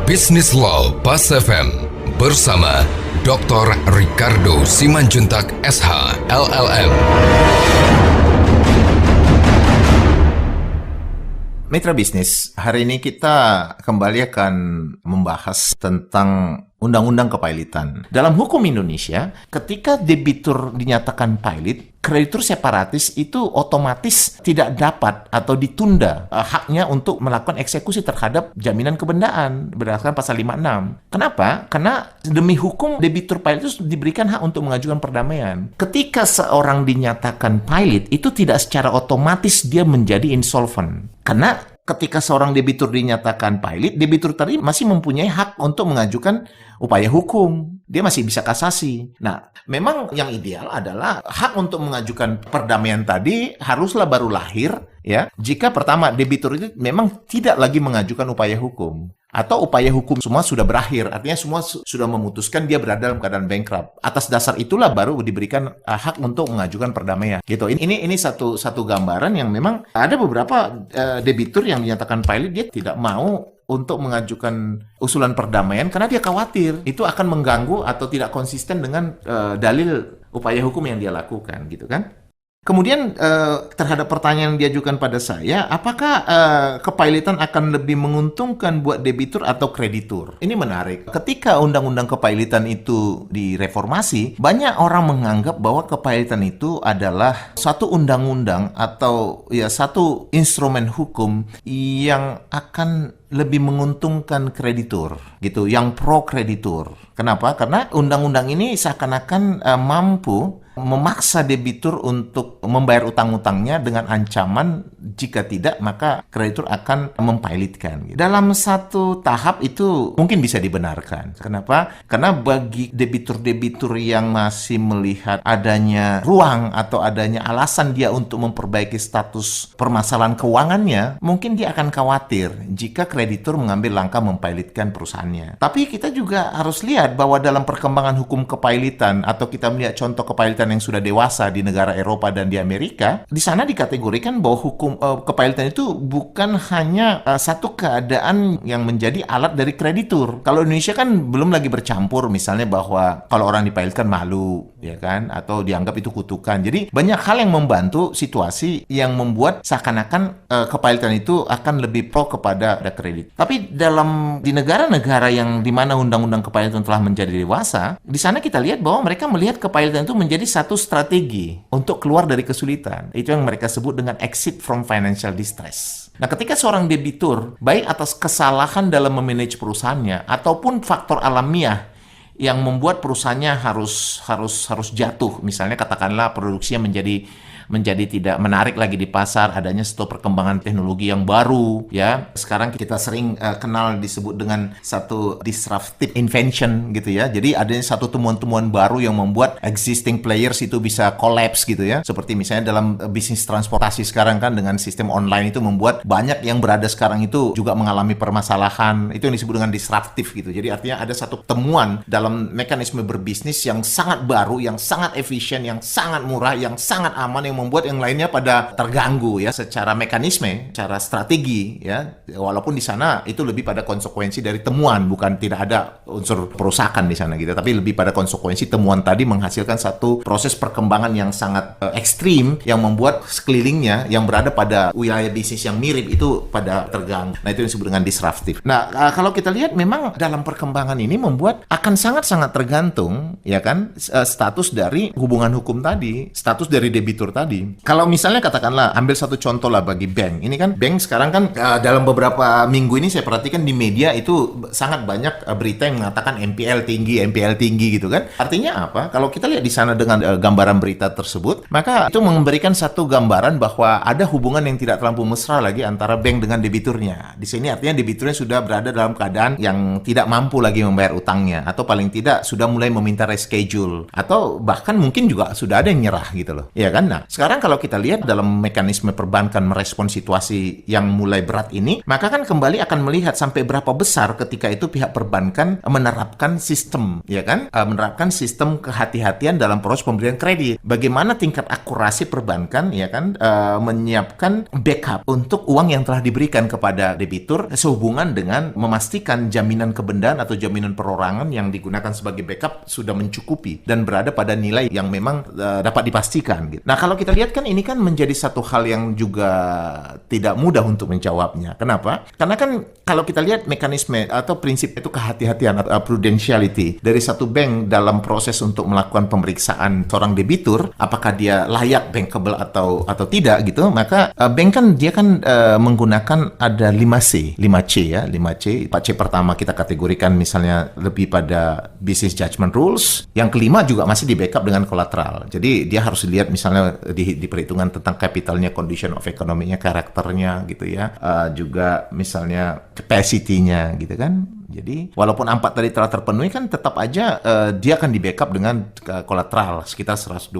Bisnis Law Pas FM bersama Dr. Ricardo Simanjuntak SH LLM. Mitra bisnis, hari ini kita kembali akan membahas tentang Undang-Undang Kepailitan. Dalam hukum Indonesia, ketika debitur dinyatakan pailit, kreditur separatis itu otomatis tidak dapat atau ditunda haknya untuk melakukan eksekusi terhadap jaminan kebendaan berdasarkan pasal 56. Kenapa? Karena demi hukum debitur pailit itu diberikan hak untuk mengajukan perdamaian. Ketika seorang dinyatakan pailit, itu tidak secara otomatis dia menjadi insolvent. Karena ketika seorang debitur dinyatakan pailit, debitur tadi masih mempunyai hak untuk mengajukan upaya hukum. Dia masih bisa kasasi. Nah, memang yang ideal adalah hak untuk mengajukan perdamaian tadi haruslah baru lahir, ya, jika pertama debitur itu memang tidak lagi mengajukan upaya hukum. Atau upaya hukum semua sudah berakhir, artinya semua sudah memutuskan dia berada dalam keadaan bankrupt. Atas dasar itulah baru diberikan hak untuk mengajukan perdamaian. Gitu. Ini satu gambaran yang memang ada beberapa debitur yang dinyatakan pailit, dia tidak mau untuk mengajukan usulan perdamaian karena dia khawatir itu akan mengganggu atau tidak konsisten dengan dalil upaya hukum yang dia lakukan, gitu kan? Kemudian terhadap pertanyaan yang diajukan pada saya, apakah kepailitan akan lebih menguntungkan buat debitur atau kreditur? Ini menarik. Ketika undang-undang kepailitan itu direformasi, banyak orang menganggap bahwa kepailitan itu adalah satu undang-undang atau ya satu instrumen hukum yang akan lebih menguntungkan kreditur, gitu, yang pro kreditur. Kenapa? Karena undang-undang ini seakan-akan mampu memaksa debitur untuk membayar utang-utangnya dengan ancaman jika tidak maka kreditur akan mempailitkan. Dalam satu tahap itu mungkin bisa dibenarkan. Kenapa? Karena bagi debitur-debitur yang masih melihat adanya ruang atau adanya alasan dia untuk memperbaiki status permasalahan keuangannya, mungkin dia akan khawatir jika kreditur mengambil langkah mempailitkan perusahaannya. Tapi kita juga harus lihat bahwa dalam perkembangan hukum kepailitan atau kita melihat contoh kepailitan yang sudah dewasa di negara Eropa dan di Amerika, di sana dikategorikan bahwa hukum kepailitan itu bukan hanya satu keadaan yang menjadi alat dari kreditur. Kalau Indonesia kan belum lagi bercampur, misalnya bahwa kalau orang dipailitkan malu, ya kan, atau dianggap itu kutukan. Jadi banyak hal yang membantu situasi yang membuat seakan-akan kepailitan itu akan lebih pro kepada kredit. Tapi di negara-negara yang di mana undang-undang kepailitan telah menjadi dewasa, di sana kita lihat bahwa mereka melihat kepailitan itu menjadi satu strategi untuk keluar dari kesulitan. Itu yang mereka sebut dengan exit from financial distress. Nah, ketika seorang debitur, baik atas kesalahan dalam memanage perusahaannya ataupun faktor alamiah yang membuat perusahaannya harus jatuh, misalnya katakanlah produksinya menjadi tidak menarik lagi di pasar, adanya satu perkembangan teknologi yang baru, ya. Sekarang kita sering kenal disebut dengan satu disruptive invention, gitu ya. Jadi adanya satu temuan-temuan baru yang membuat existing players itu bisa collapse, gitu ya. Seperti misalnya dalam bisnis transportasi sekarang kan dengan sistem online itu membuat banyak yang berada sekarang itu juga mengalami permasalahan. Itu yang disebut dengan disruptive, gitu. Jadi artinya ada satu temuan dalam mekanisme berbisnis yang sangat baru, yang sangat efisien, yang sangat murah, yang sangat aman, yang membuat yang lainnya pada terganggu, ya, secara mekanisme, secara strategi, ya. Walaupun di sana itu lebih pada konsekuensi dari temuan, bukan tidak ada unsur perusakan di sana, gitu, tapi lebih pada konsekuensi temuan tadi menghasilkan satu proses perkembangan yang sangat ekstrim yang membuat sekelilingnya yang berada pada wilayah bisnis yang mirip itu pada terganggu. Nah, itu yang disebut dengan disruptif. Nah, kalau kita lihat memang dalam perkembangan ini membuat akan sangat-sangat tergantung, ya kan, status dari hubungan hukum tadi, status dari debitur tadi. Kalau misalnya katakanlah ambil satu contoh lah bagi bank. Ini kan bank sekarang kan dalam beberapa minggu ini saya perhatikan di media itu sangat banyak berita yang mengatakan NPL tinggi gitu kan. Artinya apa? Kalau kita lihat di sana dengan gambaran berita tersebut, maka itu memberikan satu gambaran bahwa ada hubungan yang tidak terlampau mesra lagi antara bank dengan debiturnya. Di sini artinya debiturnya sudah berada dalam keadaan yang tidak mampu lagi membayar utangnya, atau paling tidak sudah mulai meminta reschedule, atau bahkan mungkin juga sudah ada yang nyerah, gitu loh. Ya kan? Nah, Sekarang kalau kita lihat dalam mekanisme perbankan merespon situasi yang mulai berat ini, maka kan kembali akan melihat sampai berapa besar ketika itu pihak perbankan menerapkan sistem, ya kan? Menerapkan sistem kehati-hatian dalam proses pemberian kredit. Bagaimana tingkat akurasi perbankan, ya kan, menyiapkan backup untuk uang yang telah diberikan kepada debitur sehubungan dengan memastikan jaminan kebendaan atau jaminan perorangan yang digunakan sebagai backup sudah mencukupi dan berada pada nilai yang memang dapat dipastikan. Gitu. Nah, kalau kita lihat kan ini kan menjadi satu hal yang juga tidak mudah untuk menjawabnya. Kenapa? Karena kan kalau kita lihat mekanisme atau prinsip itu kehati-hatian atau prudentiality dari satu bank dalam proses untuk melakukan pemeriksaan seorang debitur, apakah dia layak bankable atau tidak gitu, maka bank kan dia kan menggunakan ada 5C ya, 5C. 4C pertama kita kategorikan misalnya lebih pada business judgment rules. Yang kelima juga masih di backup dengan kolateral. Jadi dia harus dilihat misalnya di perhitungan tentang capitalnya, condition of economy-nya, karakternya gitu ya. Juga misalnya capacity-nya gitu kan. Jadi walaupun 4 tadi telah terpenuhi kan tetap aja dia akan di backup dengan kolateral sekitar 125%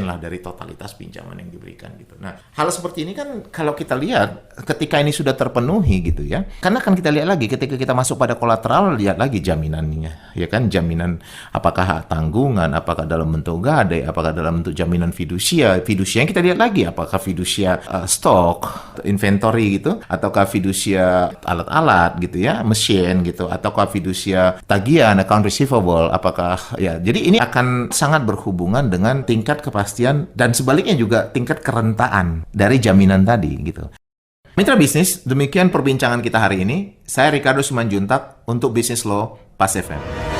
lah dari totalitas pinjaman yang diberikan gitu. Nah, hal seperti ini kan kalau kita lihat ketika ini sudah terpenuhi gitu ya. Karena kan kita lihat lagi ketika kita masuk pada kolateral, lihat lagi jaminannya, ya kan, jaminan apakah tanggungan, apakah dalam bentuk gadai, apakah dalam bentuk jaminan fidusia. Fidusia yang kita lihat lagi apakah fidusia stok, inventory gitu, ataukah fidusia alat-alat gitu ya, mesin gitu, ataukah fidusia tagihan, account receivable, apakah ya. Jadi ini akan sangat berhubungan dengan tingkat kepastian dan sebaliknya juga tingkat kerentaan dari jaminan tadi gitu. Mitra bisnis, demikian perbincangan kita hari ini. Saya Ricardo Simanjuntak untuk Business Law Pas FM.